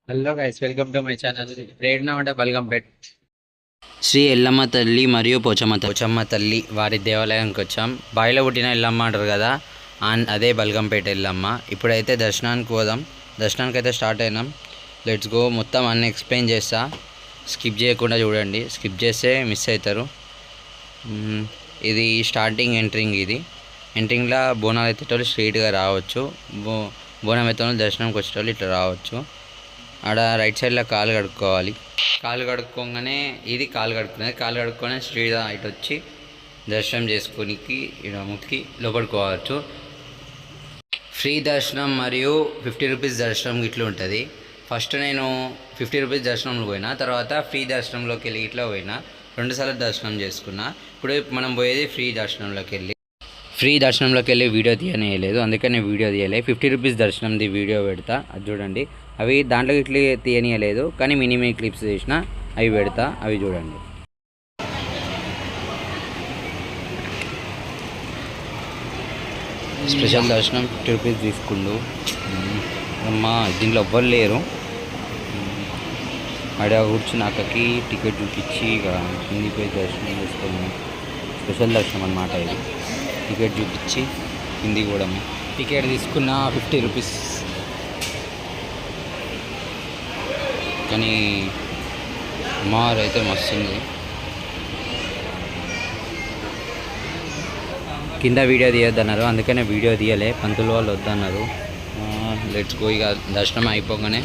Hello guys, welcome to my channel. Prerana అంటే బల్గంపేట్ శ్రీ ఎల్లమ్మ తల్లి మరియు పోచమ్మ తల్లి వారి దేవాలయానికి వచ్చాం. బావిలో పుట్టిన ఎల్లమ్మ అంటారు కదా, అదే బల్గంపేట ఎల్లమ్మ. ఇప్పుడైతే దర్శనానికి పోదాం. దర్శనానికి అయితే స్టార్ట్ అయినాం. Let's go. మొత్తం అన్నీ ఎక్స్ప్లెయిన్ చేస్తా, స్కిప్ చేయకుండా చూడండి. స్కిప్ చేస్తే మిస్ అవుతారు. ఇది స్టార్టింగ్ ఎంట్రింగ్. ఇది ఎంట్రింగ్లో బోనాలు ఎత్తేటోళ్ళు స్ట్రైట్గా రావచ్చు. బోనం ఎత్తేటోళ్ళు దర్శనంకి వచ్చేటోళ్ళు ఇట్లా రావచ్చు. ఆడ రైట్ సైడ్లో కాలు కడుక్కోవాలి. కాలు కడుక్కోగానే ఇది కాలు కడుక్కునేది. కాలు కడుక్కొని స్ట్రీట్ ఇటు వచ్చి దర్శనం చేసుకోనికి ఇక్కడ ముక్కి లోపడుకోవచ్చు. ఫ్రీ దర్శనం మరియు 50 రూపీస్ దర్శనం ఇట్లా ఉంటుంది. ఫస్ట్ నేను 50 రూపీస్ దర్శనంలో పోయినా, తర్వాత ఫ్రీ దర్శనంలోకి వెళ్ళి ఇట్లా పోయినా. 2 సార్లు దర్శనం చేసుకున్నా. ఇప్పుడు మనం పోయేది ఫ్రీ దర్శనంలోకి వెళ్ళి. ఫ్రీ దర్శనంలోకి వెళ్ళి వీడియో తీయనేయలేదు, అందుకని వీడియో తీయలేదు. 50 రూపీస్ దర్శనంది వీడియో పెడతా, అది చూడండి. అవి దాంట్లో ఇట్లా తీయనీయలేదు, కానీ మినీ క్లిప్స్ తీసిన అవి పెడతా, అవి చూడండి. స్పెషల్ దర్శనం 50 రూపీస్ తీసుకుండు. అమ్మా దీంట్లో ఎవ్వరు లేరు. ఆడ కూర్చుని అక్కకి టికెట్ చూపించి ఇక కిందికి పోయి దర్శనం చేసుకున్నాం. స్పెషల్ దర్శనం అన్నమాట ఇది. టికెట్ చూపించి కిందికి కూడా టికెట్ తీసుకున్న 50 రూపీస్. కానీ అమ్మవారు అయితే మస్తుంది. కింద వీడియో తీయొద్దన్నారు, అందుకనే వీడియో తీయలే. పంతులు వాళ్ళు వద్దన్నారు. Let's go. ఇక దర్శనం అయిపోగానే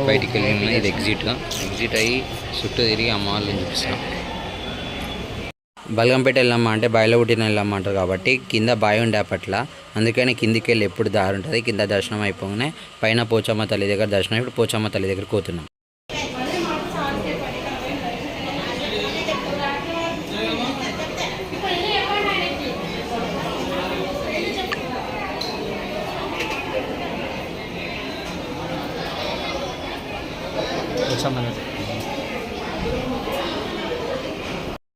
బయటికి వెళ్ళి ఇది ఎగ్జిట్ అయ్యి చుట్టూ తిరిగి అమ్మవాళ్ళని చూపిస్తాం. బల్గంపేట ఎల్లమ్మ అంటే బావిలో పుట్టిన ఎల్లమ్మ అంటారు కాబట్టి కింద బావి ఉండే అప్పట్ల, అందుకని కిందికి వెళ్ళి ఎప్పుడు దారి ఉంటుంది. కింద దర్శనం అయిపోగానే పైన పోచమ్మ తల్లి దగ్గర దర్శనం. ఇప్పుడు పోచమ్మ తల్లి దగ్గర పోతున్నాం.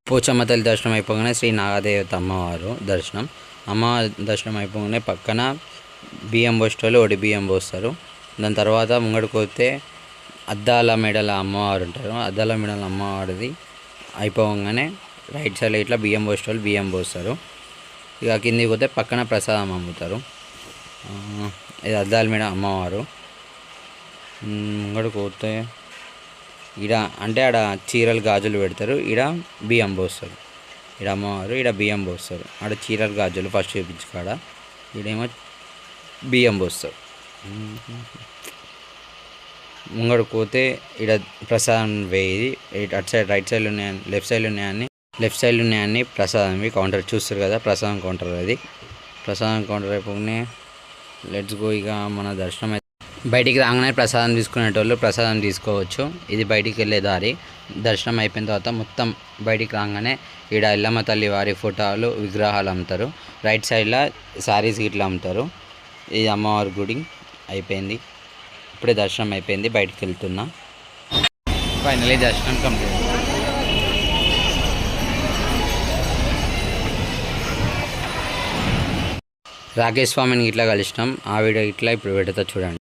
పోచమ్మ తల్లి దర్శనం అయిపోగానే శ్రీ నాగదేవత అమ్మవారు దర్శనం. దర్శనం అయిపోగానే పక్కన బియ్యం పోసేటోళ్ళు ఒడి బియ్యం పోస్తారు. దాని తర్వాత ముంగడికి పోతే అద్దాల మెడల అమ్మవారు ఉంటారు. అద్దాల మెడల అమ్మవారిది అయిపోగానే రైట్ సైడ్లో ఇట్లా బియ్యం పోసేటోళ్ళు బియ్యం పోస్తారు. ఇక కిందికి పోతే పక్కన ప్రసాదం అమ్ముతారు. ఇది అద్దాల మెడ అమ్మవారు. ముంగడికి పోతే ఈడ అంటే ఆడ చీరలు గాజులు పెడతారు, ఈడ బియ్యం పోస్తారు. ఈడ అమ్మవారు, ఈడ బియ్యం పోస్తారు. ఆడ చీరలు గాజులు ఫస్ట్ చూపించు కాడ, ఈడేమో బియ్యం పోస్తారు. ముంగడికి పోతే ఈడ ప్రసాదం వేయి. అటు సైడ్ రైట్ సైడ్లో ఉన్నాయని, లెఫ్ట్ సైడ్లో ఉన్నాయని ప్రసాదం కౌంటర్ చూస్తారు కదా, ప్రసాదం కౌంటర్ అది. ప్రసాదం కౌంటర్ అయిపోగానే లెట్స్ గో. ఇక మన దర్శనం బయటికి రాగానే ప్రసాదం తీసుకునేటోళ్ళు ప్రసాదం తీసుకోవచ్చు. ఇది బయటికి వెళ్ళే దారి. దర్శనం అయిపోయిన తర్వాత మొత్తం బయటికి రాగానే ఈడ ఎల్లమ్మ తల్లి వారి ఫోటోలు విగ్రహాలు అమ్ముతారు. రైట్ సైడ్లో శారీస్ గిట్లా అమ్ముతారు. ఇది అమ్మవారి గుడి అయిపోయింది. ఇప్పుడే దర్శనం అయిపోయింది, బయటికి వెళ్తున్నా. ఫైనలీ దర్శనం కంప్లీట్. రాకేష్ స్వామిని ఇట్లా కలిసినాం. ఆ వీడియో ఇట్లా ఇప్పుడు పెడతా చూడండి.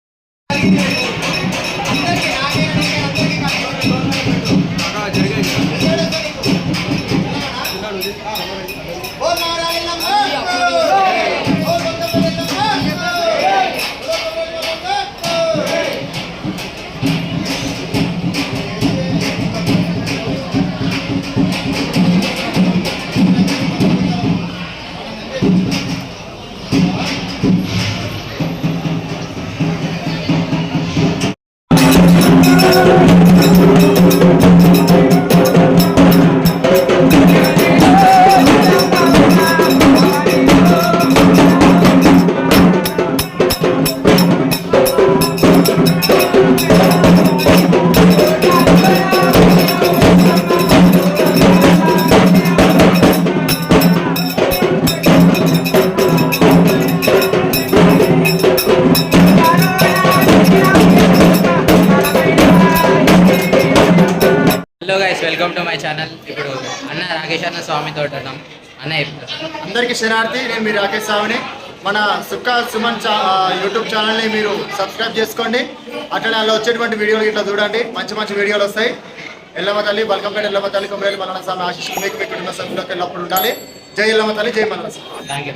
Hello guys, welcome to my channel. ఇప్పుడు అన్న రాకేష్ అన్న స్వామి తోట అన్న అందరికీ శరణార్థి. నేను మీ రాకేష్ స్వామిని. మన సుక్క సుమన్ యూట్యూబ్ ఛానల్ని మీరు సబ్స్క్రైబ్ చేసుకోండి. అట్లనే అందులో వచ్చేటువంటి వీడియోలు ఇట్లా చూడండి, మంచి మంచి వీడియోలు వస్తాయి. ఎల్లమ్మ తల్లి బల్కంపేట ఎల్లమ్మ తల్లి కొమ్మరేలు మల్లన్న స్వామి ఆశీస్సులు మీకు మీ కుటుంబ సభ్యులకు ఎల్లప్పుడు ఉండాలి. జై ఎల్లమ్మ తల్లి, జై మల్లన్న స్వామి. Thank you.